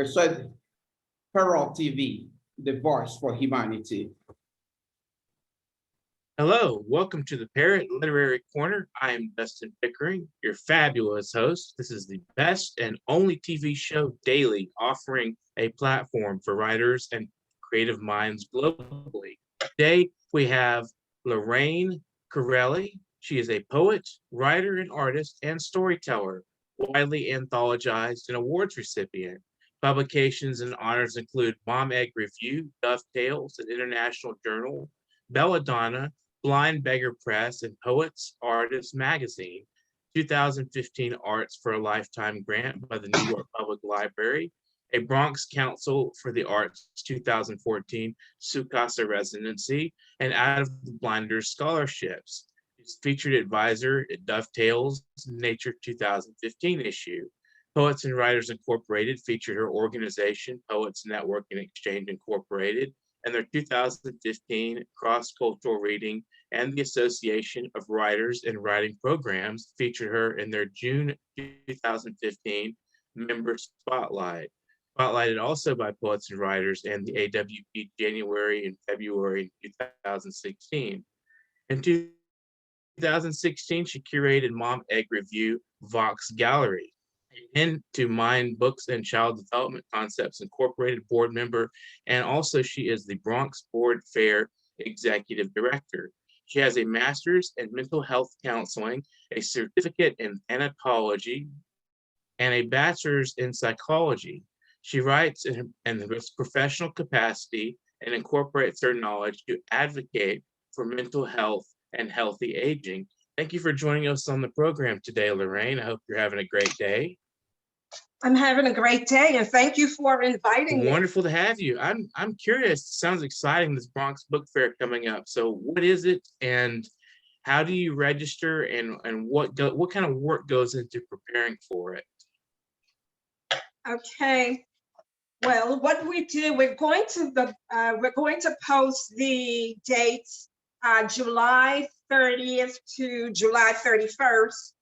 said Parrot TV, the voice for humanity. Hello, welcome to the Parrot Literary Corner. I am Dustin Pickering, your fabulous host. This is the best and only TV show daily offering a platform for writers and creative minds globally. Today, we have Lorraine Currelley. She is a poet, writer, and artist and storyteller, widely anthologized and awards recipient. Publications and honors include Mom Egg Review, Dovetails, an international journal, Belladonna, Blind Beggar Press, and Poets Artists Magazine. 2015 Arts for a Lifetime grant by the New York Public Library, a Bronx Council for the Arts 2014 Sukasa residency, and Out of the Blinders scholarships. She's featured advisor at Dovetails Nature 2015 issue. Poets and Writers Incorporated featured her organization, Poets Network and Exchange Incorporated, and their 2015 Cross-Cultural Reading and the Association of Writers and Writing Programs featured her in their June 2015 Member Spotlight. Spotlighted also by Poets and Writers and the AWP January and February 2016. In 2016, she curated Mom Egg Review Vox Gallery. Into Mind Books and Child Development Concepts Incorporated board member, and also she is the Bronx Board Fair Executive Director. She has a master's in mental health counseling, a certificate in thanatology, and a bachelor's in psychology. She writes in this professional capacity and incorporates her knowledge to advocate for mental health and healthy aging. Thank you for joining us on the program today, Lorraine. I hope you're having a great day. I'm having a great day, and thank you for inviting me. Wonderful to have you. I'm curious. It sounds exciting, this Bronx Book Fair coming up. So what is it, and how do you register, and what kind of work goes into preparing for it? Okay. Well, what we do, we're going to post the dates July 30th to July 31st.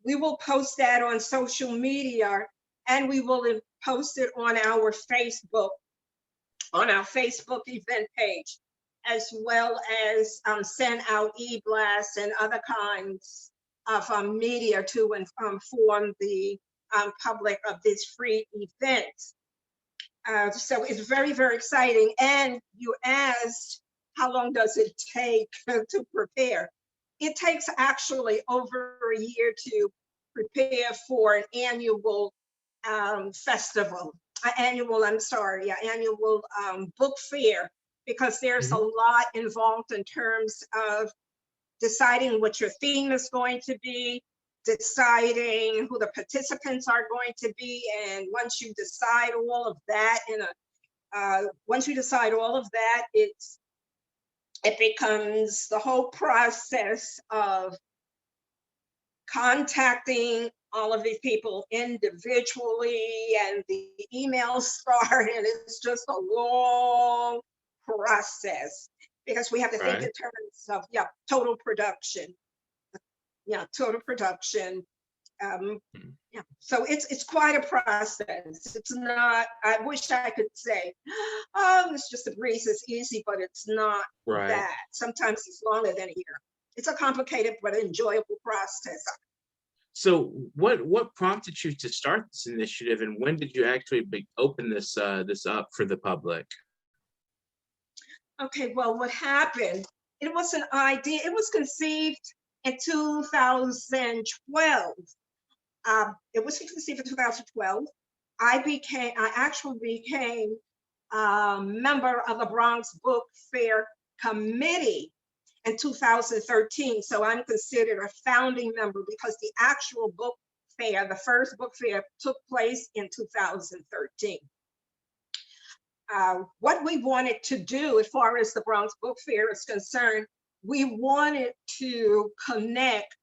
We will post that on social media, and we will post it on our Facebook event page, as well as send out e-blasts and other kinds of media to inform the public of this free event. So it's very, very exciting. And you asked, how long does it take to prepare? It takes actually over a year to prepare for an annual festival, annual book fair, because there's a lot involved in terms of deciding what your theme is going to be, deciding who the participants are going to be, and once you decide all of that, it becomes the whole process of contacting all of these people individually, and the emails start, and it's just a long process because we have to think in terms of total production. So it's quite a process. It's not, I wish I could say, oh, it's just a breeze, it's easy, but it's not that. Sometimes it's longer than a year. It's a complicated but enjoyable process. So what prompted you to start this initiative, and when did you actually open this up for the public? Okay, well, what happened, it was an idea, it was conceived in 2012. It was conceived in 2012. I actually became a member of the Bronx Book Fair Committee in 2013. So I'm considered a founding member because the actual book fair, the first book fair, took place in 2013. What we wanted to do as far as the Bronx Book Fair is concerned, we wanted to connect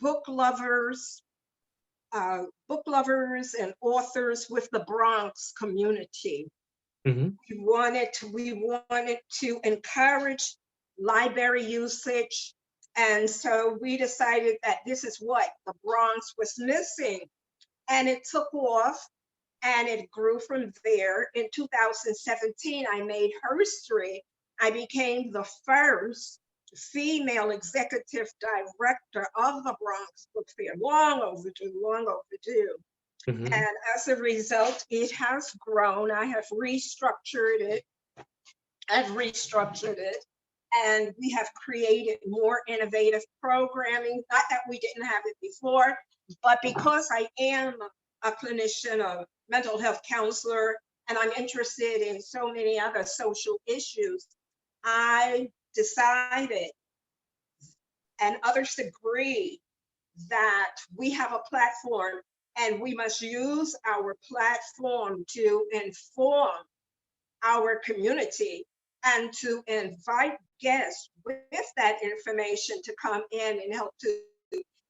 book lovers and authors with the Bronx community. We wanted to encourage library usage, and so we decided that this is what the Bronx was missing. and it took off and it grew from there. In 2017, I made history. I became the first female executive director of the Bronx Book Fair. Long overdue, long overdue. Mhm. And as a result, it has grown. I have restructured it. And we have created more innovative programming. Not that we didn't have it before, but because I am a clinician, a mental health counselor, and I'm interested in so many other social issues, I decided, and others agree, that we have a platform and we must use our platform to inform our community and to invite guests with that information to come in and help to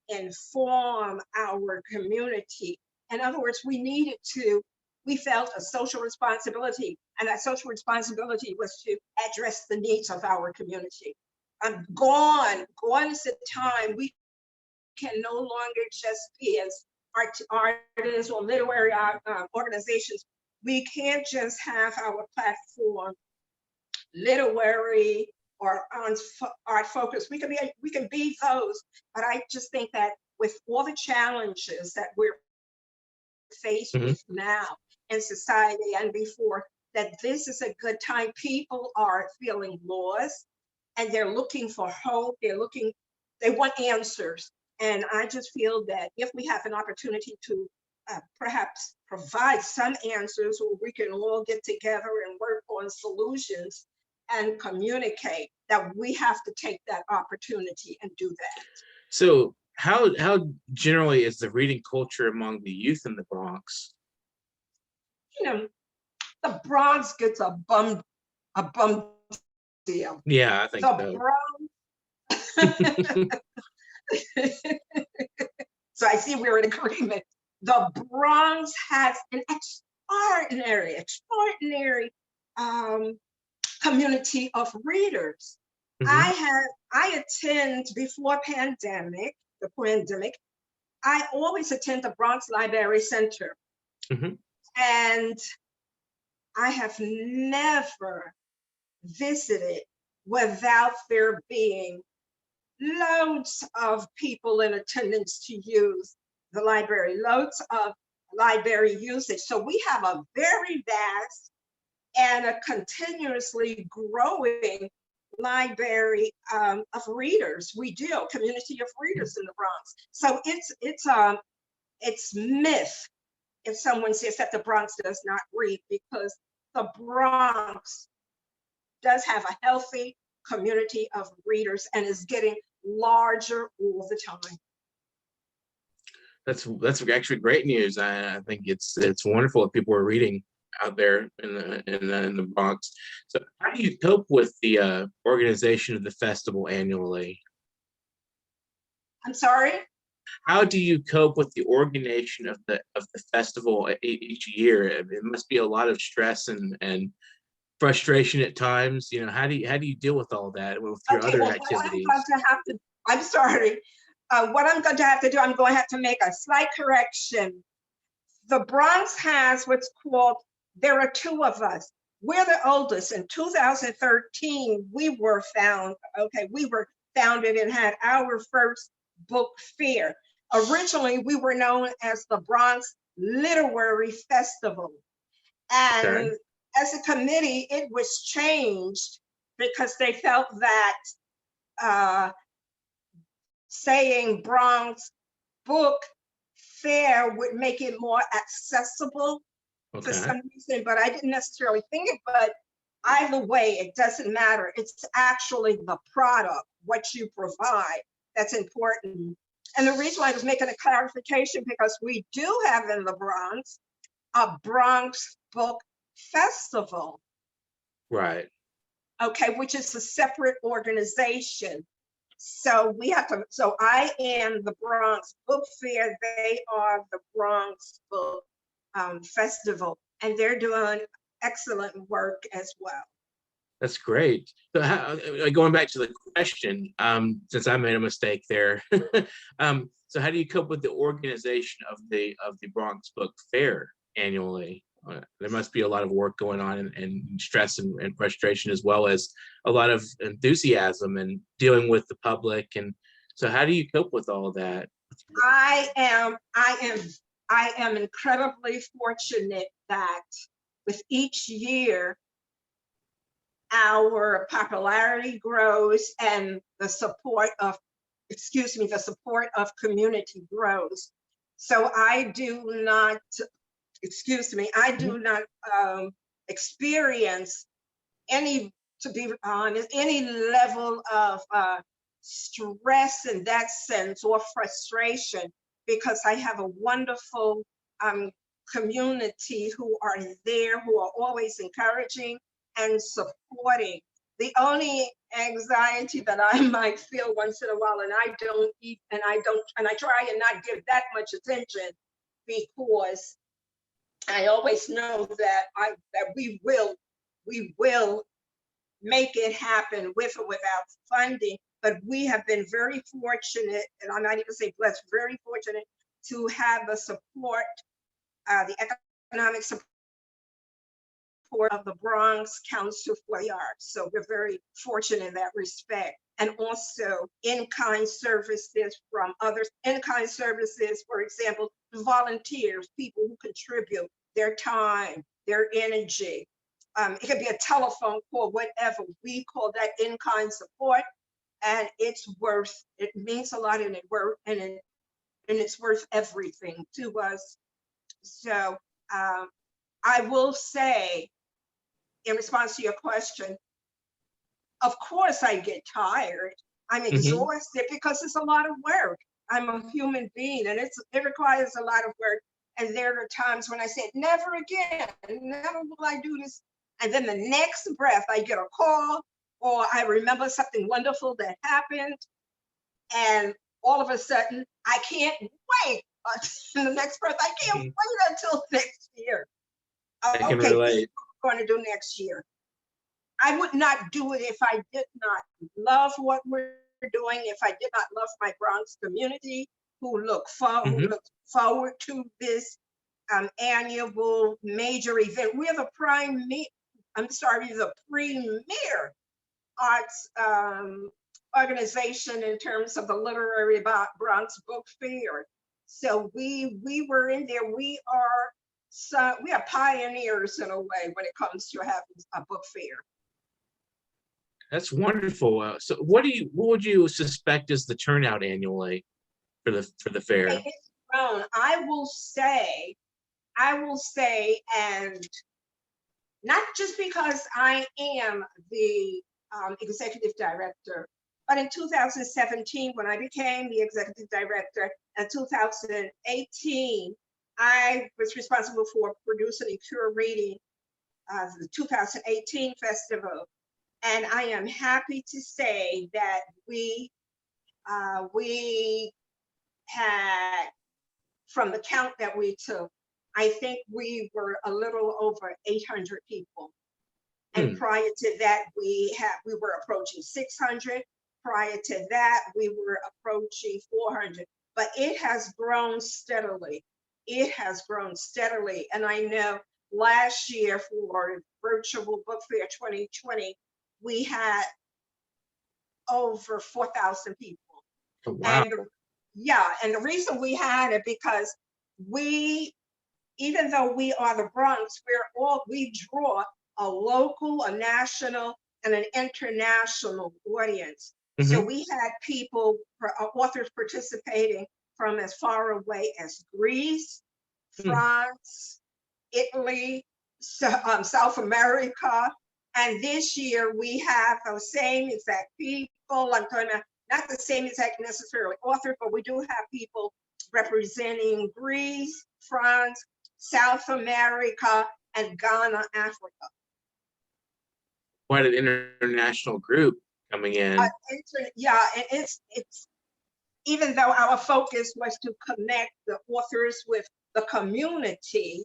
inform our community. In other words, we felt a social responsibility, and that social responsibility was to address the needs of our community. Gone is the time we can no longer just be as artists or literary organizations. We can't just have our platform literary or on art focus. We can be those, but I just think that with all the challenges that we're faced with now in society and before, that this is a good time. People are feeling lost and they're looking for hope. They want answers. And I just feel that if we have an opportunity to perhaps provide some answers, where we can all get together and work on solutions and communicate, that we have to take that opportunity and do that. So how generally is the reading culture among the youth in the Bronx? You know, the Bronx gets a bum deal. Yeah, I think The so. Bronx. So I see we're in agreement. The Bronx has an extraordinary community of readers. Mhm. I attend before the pandemic, I always attend the Bronx Library Center. Mhm. And I have never visited without there being loads of people in attendance to use the library, loads of library usage. So we have a very vast and a continuously growing library of readers. We do, community of readers in the Bronx. So it's myth if someone says that the Bronx does not read, because the Bronx does have a healthy community of readers and is getting larger all the time. That's actually great news. I think it's wonderful that people are reading out there in the Bronx. So how do you cope with the organization of the festival annually? I'm sorry? How do you cope with the organization of the festival each year? It must be a lot of stress and frustration at times. You know, how do you deal with all that with your Okay, other well, activities? I'm sorry. What I'm going to have to do, I'm going to have to make a slight correction. The Bronx has what's called, there are two of us. We're the oldest. In 2013, we were founded and had our first book fair. Originally, we were known as the Bronx Literary Festival. And Okay. as a committee, it was changed because they felt that saying Bronx Book Fair would make it more accessible for Okay. some reason, but I didn't necessarily think it. But either way, it doesn't matter. It's actually the product, what you provide, that's important. And the reason why I was making a clarification, because we do have in the Bronx a Bronx Book Festival, Right. okay, which is a separate organization. So I am the Bronx Book Fair, they are the Bronx Book Festival, and they're doing excellent work as well. That's great. So going back to the question, since I made a mistake there, so how do you cope with the organization of the Bronx Book Fair annually? There must be a lot of work going on, and stress and frustration, as well as a lot of enthusiasm and dealing with the public. And so how do you cope with all that? I am incredibly fortunate that with each year, our popularity grows and the support of, the support of community grows. So I do not, I do not experience any, to be honest, any level of stress in that sense or frustration, because I have a wonderful community who are there, who are always encouraging and supporting. The only anxiety that I might feel once in a while, and I try and not give that much attention, because I always know that we will make it happen with or without funding. But we have been very fortunate, and I'm not even saying blessed, very fortunate to have the support, the economic support of the Bronx Council for the Arts. So we're very fortunate in that respect. And also in-kind services from others, in-kind services, for example, volunteers, people who contribute their time, their energy. It could be a telephone call, whatever. We call that in-kind support, and it means a lot, and it's worth everything to us. So I will say, in response to your question, of course I get tired. I'm exhausted because it's a lot of work. I'm a human being, and it requires a lot of work. And there are times when I say, never again, never will I do this. And then the next breath, I get a call, or I remember something wonderful that happened, and all of a sudden, I can't wait until the next breath. I can't wait until next year. I can Okay, relate. what we're going to do next year. I would not do it if I did not love what we're doing, if I did not love my Bronx community, who look forward to this annual major event. We're the premier arts organization in terms of the literary Bronx Book Fair. So we were in there. We are pioneers in a way when it comes to having a book fair. That's wonderful. So what would you suspect is the turnout annually for the fair? It's grown. I will say, and not just because I am the executive director, but in 2017, when I became the executive director, in 2018, I was responsible for producing and curating the 2018 festival. And I am happy to say that we had, from the count that we took, I think we were a little over 800 people. And prior to that, we were approaching 600. Prior to that, we were approaching 400. But it has grown steadily. It has grown steadily. And I know last year for Virtual Book Fair 2020, we had over 4,000 people. Oh, wow. And the reason we had it, because even though we are the Bronx, we draw a local, a national, and an international audience. So we had authors participating from as far away as Greece, France, Italy, South America. And this year we have those same exact people. I'm talking about not the same exact necessarily author, but we do have people representing Greece, France, South America, and Ghana, Africa. Quite an international group coming in. And it's even though our focus was to connect the authors with the community,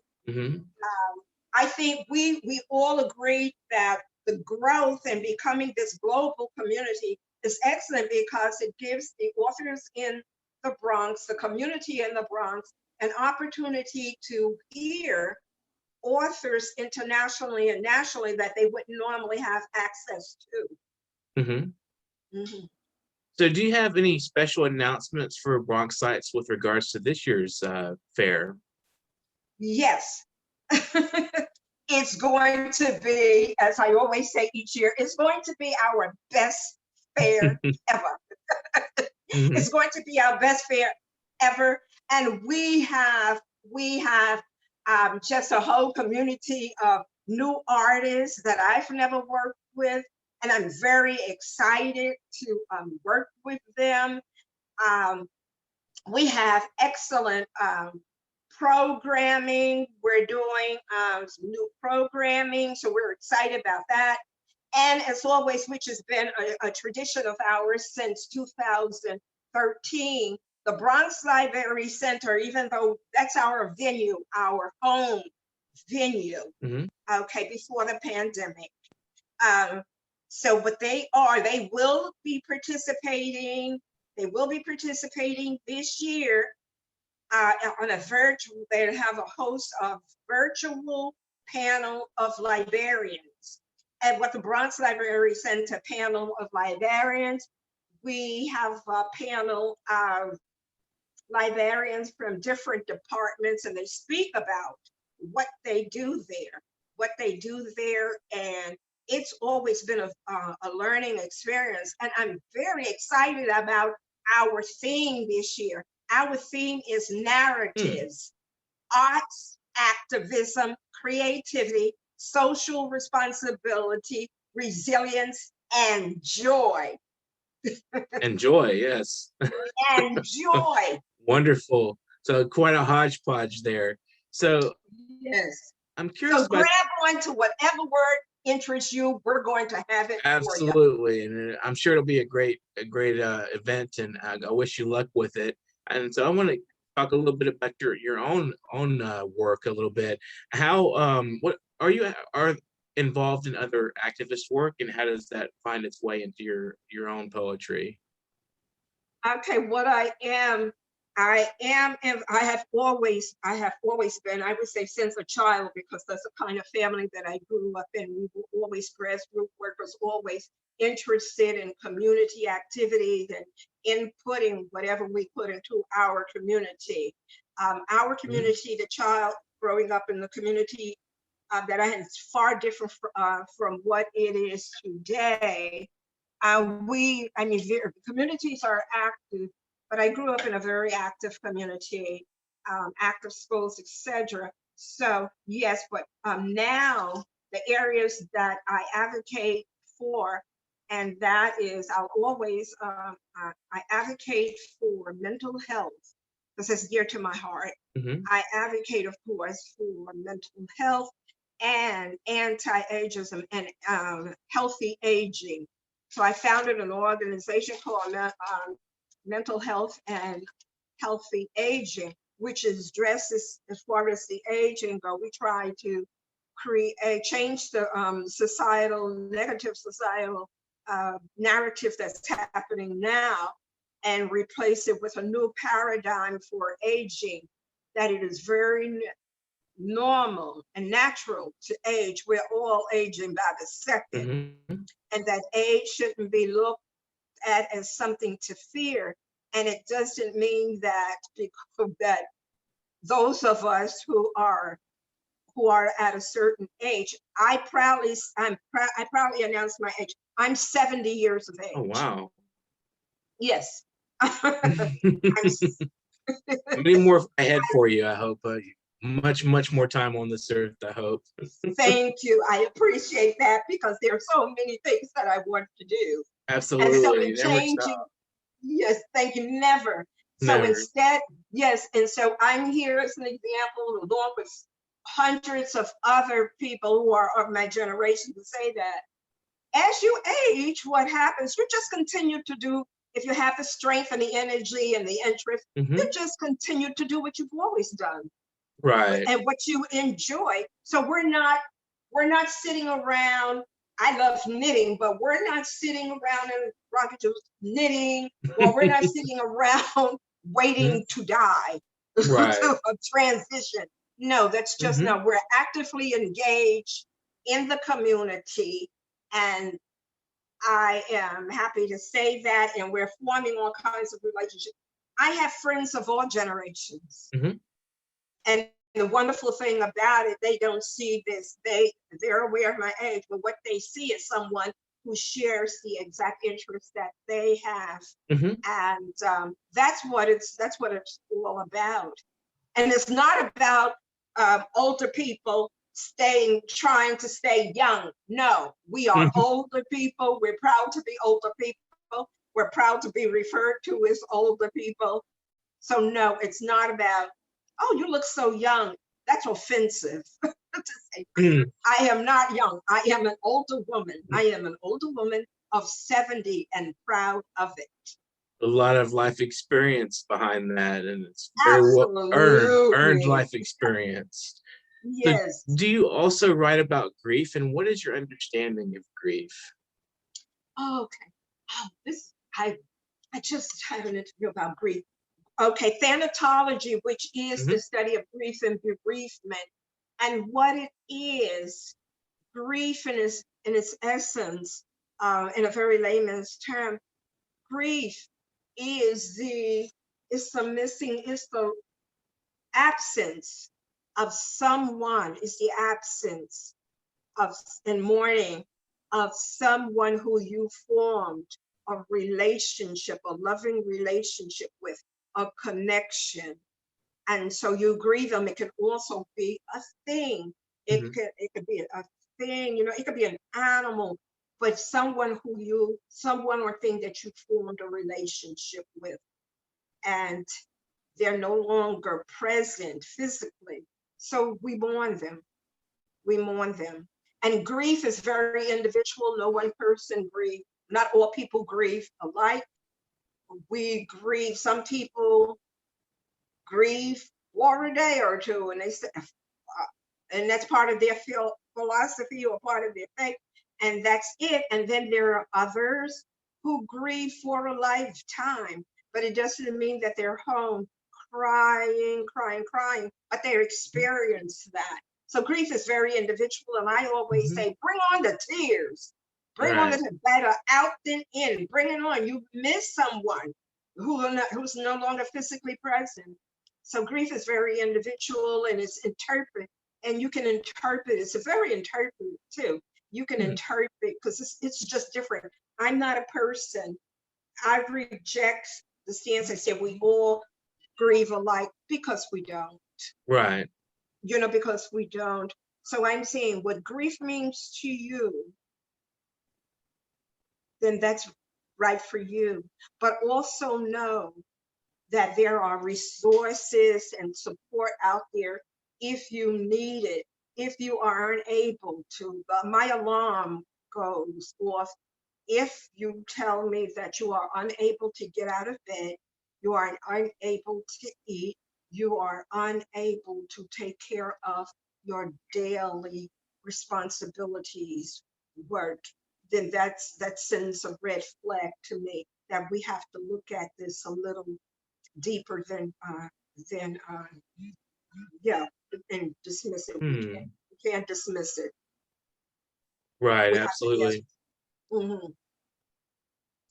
I think we all agreed that the growth and becoming this global community is excellent because it gives the authors in the Bronx, the community in the Bronx, an opportunity to hear authors internationally and nationally that they wouldn't normally have access to. Mm-hmm. Mhm. So do you have any special announcements for Bronx sites with regards to this year's fair? Yes. It's going to be, as I always say each year, it's going to be our best fair ever. Mhm. It's going to be our best fair ever. And we have just a whole community of new artists that I've never worked with. And I'm very excited to work with them. We have excellent programming. We're doing some new programming, so we're excited about that. And as always, which has been a tradition of ours since 2013, the Bronx Library Center, even though that's our venue, our home venue, Mhm. okay, before the pandemic. So, but they will be participating. They will be participating this year on a virtual. They have a host of virtual panel of librarians. And what the Bronx Library Center panel of librarians, we have a panel of librarians from different departments, and they speak about what they do there, and it's always been a learning experience. And I'm very excited about our theme this year. Our theme is narratives, arts, activism, creativity, social responsibility, resilience, and joy. Enjoy, yes. And joy. Wonderful. So quite a hodgepodge there. So Yes. I'm curious So about grab onto whatever word interests you. We're going to have it for you. absolutely, and I'm sure it'll be a great event, and I wish you luck with it. And so I want to talk a little bit about your own work a little bit. How what are you are involved in other activist work, and how does that find its way into your own poetry? Okay, what I am, and I have always been, I would say since a child, because that's the kind of family that I grew up in. We were always grassroots workers, always interested in community activities and inputting whatever we put into our community. Our community, the child growing up in the community that I had is far different from what it is today. The communities are active, but I grew up in a very active community, active schools, etc. So yes, but now the areas that I advocate for, and that is, I advocate for mental health. This is dear to my heart. Mhm. I advocate, of course, for mental health and anti-ageism and healthy aging. So I founded an organization called Mental Health and Healthy Aging, which is dressed as far as the aging go. We try to change the negative societal narrative that's happening now, and replace it with a new paradigm for aging, that it is very normal and natural to age. We're all aging by the second, Mhm. and that age shouldn't be looked at as something to fear. And it doesn't mean that that those of us who are at a certain age, I proudly announce my age. I'm 70 years of age. Oh wow. Yes. Many more ahead for you, I hope. Much more time on this earth, I hope. Thank you. I appreciate that, because there are so many things that I want to do. And so Absolutely. in Never changing, stop. yes, thank you, never. So Never. instead, yes, and so I'm here as an example, along with hundreds of other people who are of my generation, to say that as you age, what happens, you just continue to do, if you have the strength and the energy and the interest, Mhm. you just continue to do what you've always done Right. and what you enjoy. So we're not sitting around I love knitting, but we're not sitting around in Bronx just knitting, or we're not sitting around waiting to die, Right. to a transition. No, that's just Mhm. no. We're actively engaged in the community, and I am happy to say that, and we're forming all kinds of relationships. I have friends of all generations. Mhm. And the wonderful thing about it, they don't see this, they're aware of my age, but what they see is someone who shares the exact interests that they have. Mhm. And that's what it's all about. And it's not about older people trying to stay young. No, we are older people. We're proud to be older people. We're proud to be referred to as older people. So no, it's not about, oh, you look so young. That's offensive to say. Mm. I am not young. I am an older woman. I am an older woman of 70 and proud of it. A lot of life experience behind that, and it's very well earned Absolutely. life experience. So Yes. do you also write about grief, and what is your understanding of grief? Okay. Oh, I just had an interview about grief. Okay, thanatology, which is the Mhm. study of grief and bereavement, and what it is, grief in its essence, in a very layman's term, grief is the absence of someone, is the absence of in mourning of someone who you formed a relationship, a loving relationship with, a connection. And so you grieve them. It can also be a thing. It Mhm. could be a thing, it could be an animal, but someone or thing that you formed a relationship with, and they're no longer present physically. So we mourn them. We mourn them. And grief is very individual. No one person grieves. Not all people grieve alike. We grieve. Some people grieve for a day or two, and they say, and that's part of their philosophy or part of their faith, and that's it. And then there are others who grieve for a lifetime, but it doesn't mean that they're home crying, crying, crying, but they experience that. So grief is very individual, and I always Mhm. say, bring on the tears. Bring on Right. the better out than in. Bring it on. You miss someone who's no longer physically present. So grief is very individual, and it's interpreted, and you can interpret. It's a very interpretive too. You can Mhm. interpret because it's just different. I'm not a person. I reject the stance. I say we all grieve alike because we don't. Right. Because we don't. So I'm saying what grief means to you, then that's right for you. But also know that there are resources and support out there if you need it. If you are unable to, my alarm goes off if you tell me that you are unable to get out of bed, you are unable to eat, you are unable to take care of your daily responsibilities, work, then that sends a red flag to me that we have to look at this a little deeper than yeah, and dismiss it. Hmm. We can't dismiss it. Right. We have to, yes. Absolutely. Mhm.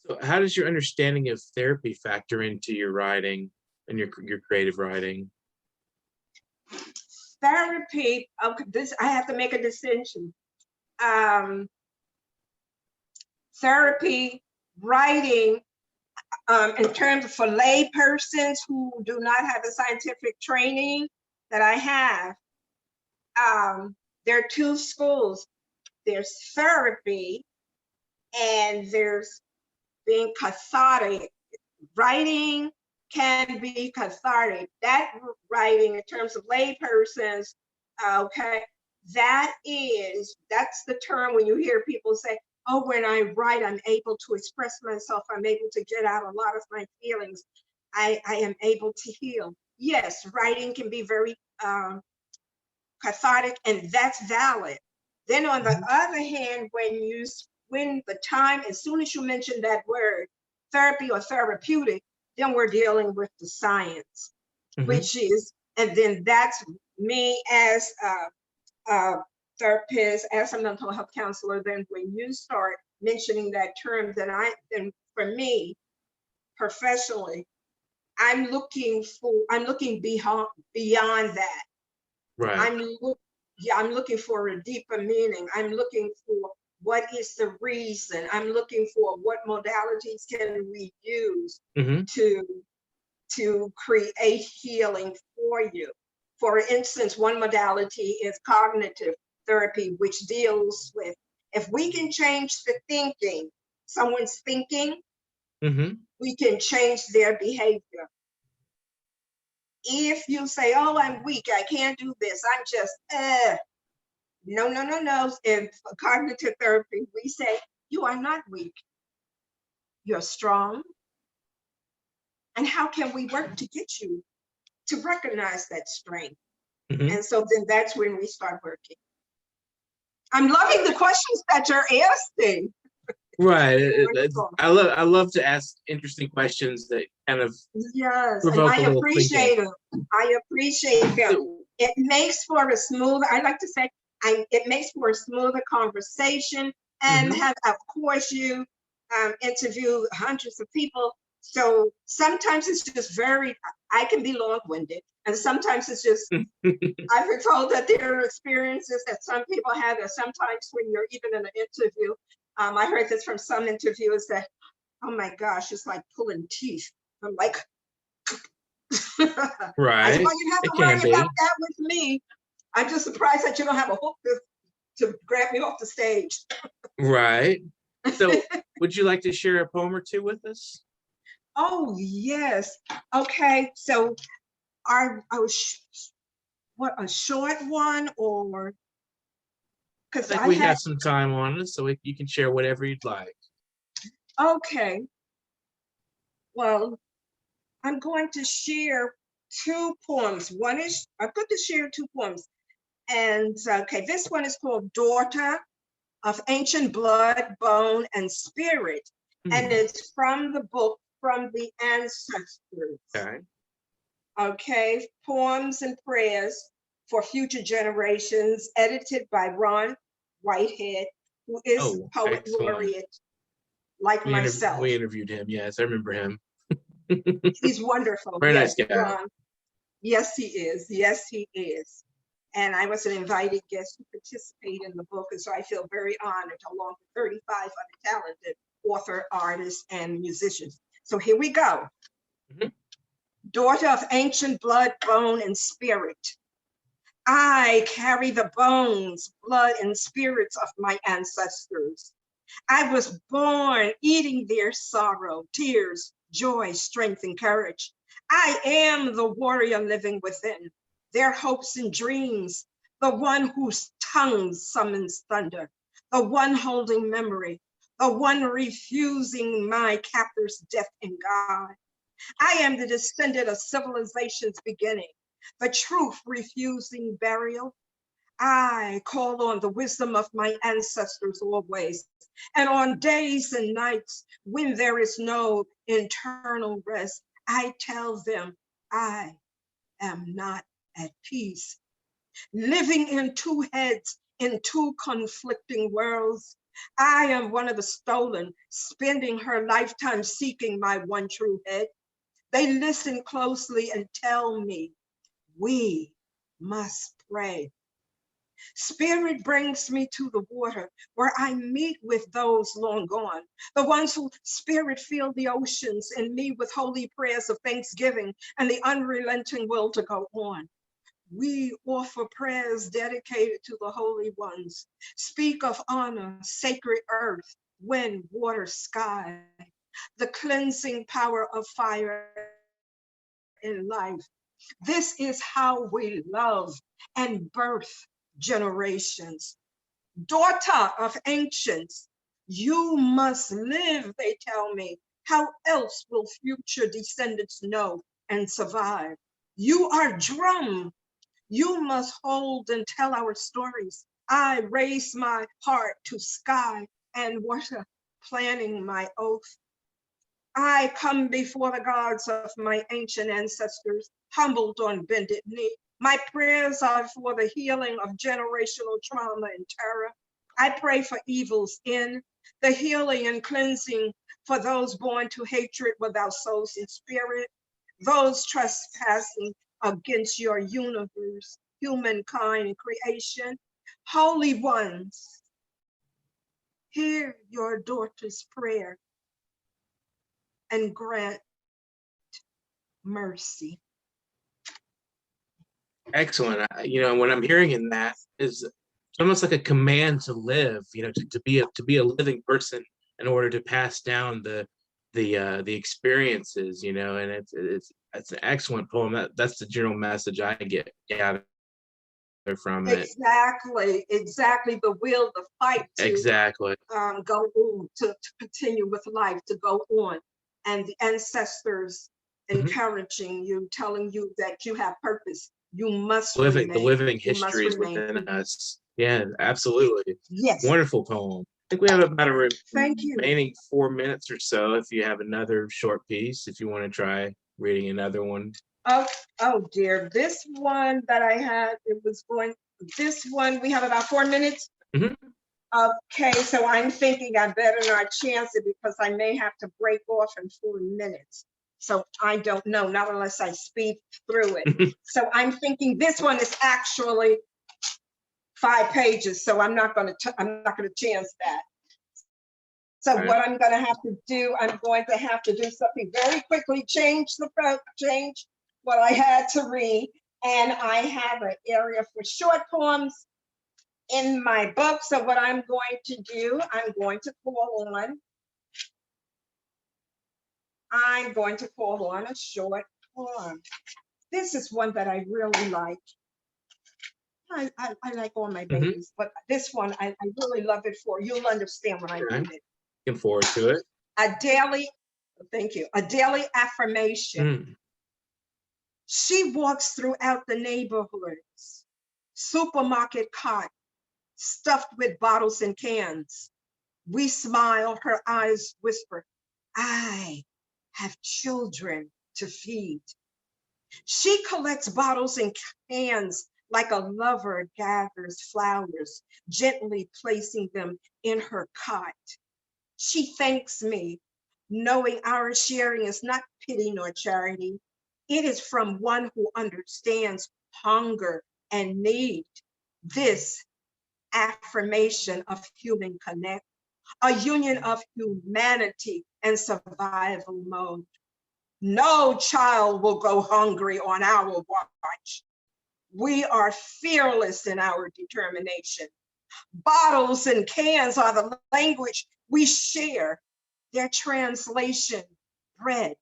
So how does your understanding of therapy factor into your writing and your creative writing? Therapy, okay, this I have to make a distinction. Therapy, writing, in terms of for lay persons who do not have the scientific training that I have, there are two schools. There's therapy and there's being cathartic. Writing can be cathartic. That writing in terms of lay persons, okay, that's the term when you hear people say, oh, when I write, I'm able to express myself. I'm able to get out a lot of my feelings. I am able to heal. Yes, writing can be very cathartic, and that's valid. Then on the other hand, when the time, as soon as you mention that word, therapy or therapeutic, then we're dealing with the science, which is, and then that's me as a therapist, as a mental health counselor. Then when you start mentioning that term, then for me, professionally, I'm looking beyond that. Right. I'm looking for a deeper meaning. I'm looking for what is the reason. I'm looking for what modalities can we use to create healing for you. For instance, one modality is cognitive therapy, which deals with, if we can change the thinking, someone's thinking, we can change their behavior. If you say, oh, I'm weak, I can't do this, I'm just, no. In cognitive therapy, we say, you are not weak, you're strong. And how can we work to get you to recognize that strength? And so then that's when we start working. I'm loving the questions that you're asking. Right. I love to ask interesting questions that kind of provoke a little thinking. I appreciate them. It makes for a smooth, I like to say, it makes for a smoother conversation. And of course, you interview hundreds of people. So sometimes it's just I can be long-winded. And sometimes it's just, I've been told that there are experiences that some people have, that sometimes when you're even in an interview, I heard this from some interviewers that, oh my gosh, it's like pulling teeth. I'm like, right. I know you have to worry about that with me. I'm just surprised that you don't have a hook to grab me off the stage. Right. So would you like to share a poem or two with us? Oh, yes. Okay. So what, a short one, or? I think we have some time on us, so you can share whatever you'd like. Okay. Well, I'm going to share two poems. I'm going to share two poems. And okay, this one is called Daughter of Ancient Blood, Bone, and Spirit. And it's from the book From the Ancestors. Okay. Okay, Poems and Prayers for Future Generations, edited by Ron Whitehead, who is poet laureate like myself. We interviewed him. Yes, I remember him. He's wonderful. Very nice guy. Ron. Yes, he is. Yes, he is. And I was an invited guest to participate in the book, and so I feel very honored, along with 35 other talented author, artists, and musicians. So here we go. Daughter of ancient blood, bone, and spirit. I carry the bones, blood, and spirits of my ancestors. I was born eating their sorrow, tears, joy, strength, and courage. I am the warrior living within, their hopes and dreams, the one whose tongue summons thunder, the one holding memory, the one refusing my captor's death in God. I am the descendant of civilization's beginning, the truth refusing burial. I call on the wisdom of my ancestors always, and on days and nights when there is no internal rest, I tell them I am not at peace. Living in two heads, in two conflicting worlds, I am one of the stolen, spending her lifetime seeking my one true head. They listen closely and tell me, we must pray. Spirit brings me to the water where I meet with those long gone, the ones who spirit fill the oceans in me with holy prayers of thanksgiving and the unrelenting will to go on. We offer prayers dedicated to the holy ones, speak of honor, sacred earth, wind, water, sky, the cleansing power of fire in life. This is how we love and birth generations. Daughter of ancients, you must live, they tell me. How else will future descendants know and survive? You are drum. You must hold and tell our stories, I raise my heart to sky and water, planning my oath. I come before the gods of my ancient ancestors, humbled on bended knee. My prayers are for the healing of generational trauma and terror. I pray for evil's end, the healing and cleansing for those born to hatred without souls and spirit, those trespassing against your universe, humankind and creation. Holy ones, hear your daughter's prayer and grant mercy. Excellent. What I'm hearing in that is almost like a command to live. To be a living person in order to pass down the experiences. And it's an excellent poem. That's the general message I get out of from it. Exactly. The will, the fight to Exactly. Go on, to continue with life, to go on, and the ancestors encouraging you, telling you that you have purpose. You must the living You must histories remain. within us. Yeah, absolutely. Yes. Wonderful poem. I think we have about a Thank you. remaining 4 minutes or so. If you have another short piece, if you want to try reading another one. Oh dear, this one that I had, this one, we have about 4 minutes. Okay, so I'm thinking I better not chance it because I may have to break off in 4 minutes. So I don't know, not unless I speed through it. So I'm thinking this one is actually 5 pages, so I'm not gonna chance that. So what I'm gonna have to do, I'm going to have to do something very quickly, change what I had to read. And I have an area for short poems in my book. So what I'm going to do, I'm going to call on a short poem. This is one that I really like. I like all my babies, but this one, I really love it for, you'll understand when I read it. Looking forward to it. Thank you. A daily affirmation. She walks throughout the neighborhoods, supermarket cart, stuffed with bottles and cans. We smile, her eyes whisper, I have children to feed. She collects bottles and cans like a lover gathers flowers, gently placing them in her cot. She thanks me, knowing our sharing is not pity nor charity. It is from one who understands hunger and need. This affirmation of human connect, a union of humanity and survival mode. No child will go hungry on our watch. We are fearless in our determination. Bottles and cans are the language we share. Their translation, bread,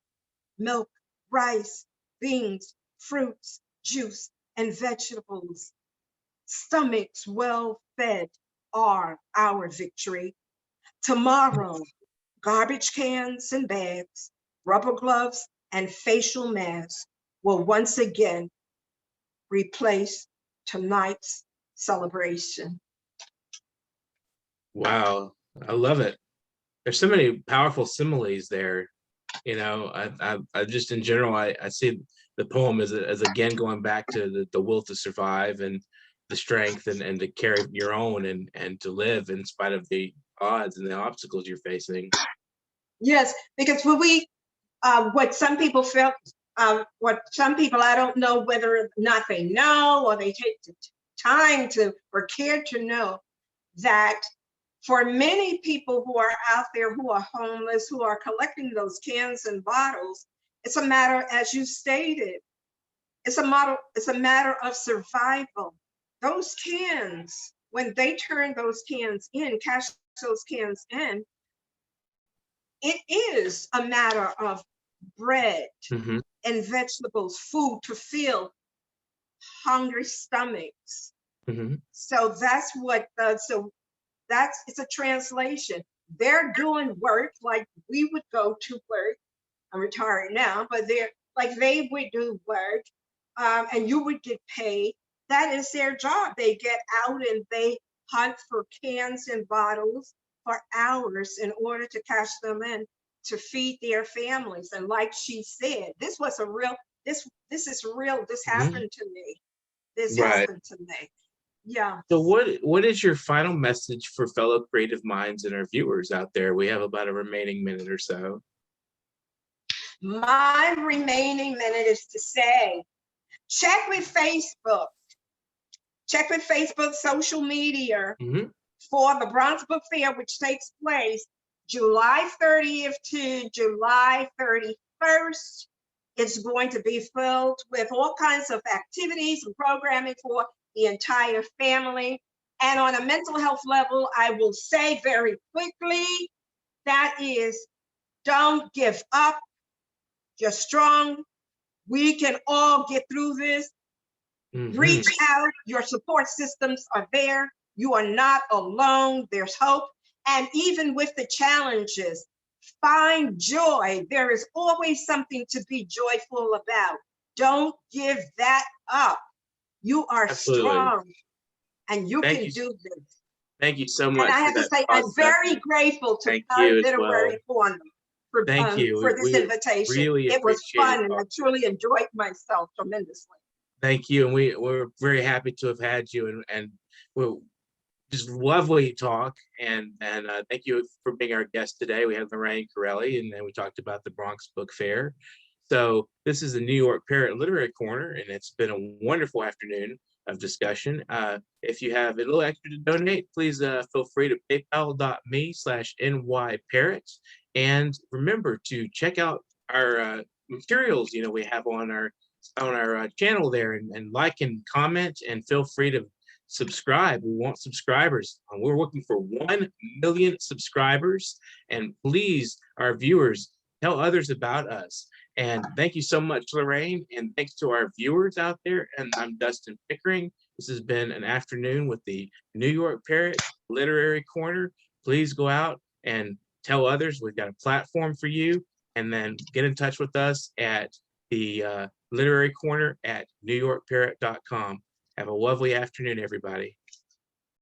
milk, rice, beans, fruits, juice, and vegetables. Stomachs well fed are our victory. Tomorrow, garbage cans and bags, rubber gloves, and facial masks will once again replace tonight's celebration. Wow, I love it. There's so many powerful similes there. I just in general, I see the poem as again going back to the will to survive and the strength and to carry your own and to live in spite of the odds and the obstacles you're facing. Yes, because what some people felt, I don't know whether or not they know or they take the time to or care to know that for many people who are out there who are homeless, who are collecting those cans and bottles, it's a matter, as you stated, it's a matter of survival. Those cans, when they turn those cans in, cash those cans in, it is a matter of bread and vegetables, food to fill hungry stomachs. So that's what, it's a translation. They're doing work like we would go to work. I'm retired now, but they would do work and you would get paid. That is their job. They get out and they hunt for cans and bottles for hours in order to catch them in to feed their families. And like she said, this was a real, this is real. This happened to me. This Right. happened to me. Yeah. So what is your final message for fellow creative minds and our viewers out there? We have about a remaining minute or so. My remaining minute is to say, check with Facebook. Check with Facebook social media for the Bronx Book Fair, which takes place July 30th to July 31st. It's going to be filled with all kinds of activities and programming for the entire family. And on a mental health level, I will say very quickly, that is, don't give up. You're strong. We can all get through this. Reach out. Your support systems are there. You are not alone. There's hope. And even with the challenges, find joy. There is always something to be joyful about. Don't give that up. You are strong and you can do this. Thank you so much. And I have to say, I'm very grateful to Literary Corner for this invitation. Really it was fun and I truly enjoyed myself tremendously. Thank you. And we're very happy to have had you and we're just lovely talk. And thank you for being our guest today. We had Lorraine Currelley and then we talked about the Bronx Book Fair. So this is the New York Parrot Literary Corner, and it's been a wonderful afternoon of discussion. If you have a little extra to donate, please feel free to paypal.me/nyparrot. And remember to check out our materials, we have on our channel there, and like and comment, and feel free to subscribe. We want subscribers. We're looking for 1 million subscribers, and please, our viewers, tell others about us. And thank you so much, Lorraine, and thanks to our viewers out there. And I'm Dustin Pickering. This has been an afternoon with the New York Parrot Literary Corner. Please go out and tell others. We've got a platform for you, and then get in touch with us at the Literary Corner at newyorkparrot.com. Have a lovely afternoon, everybody.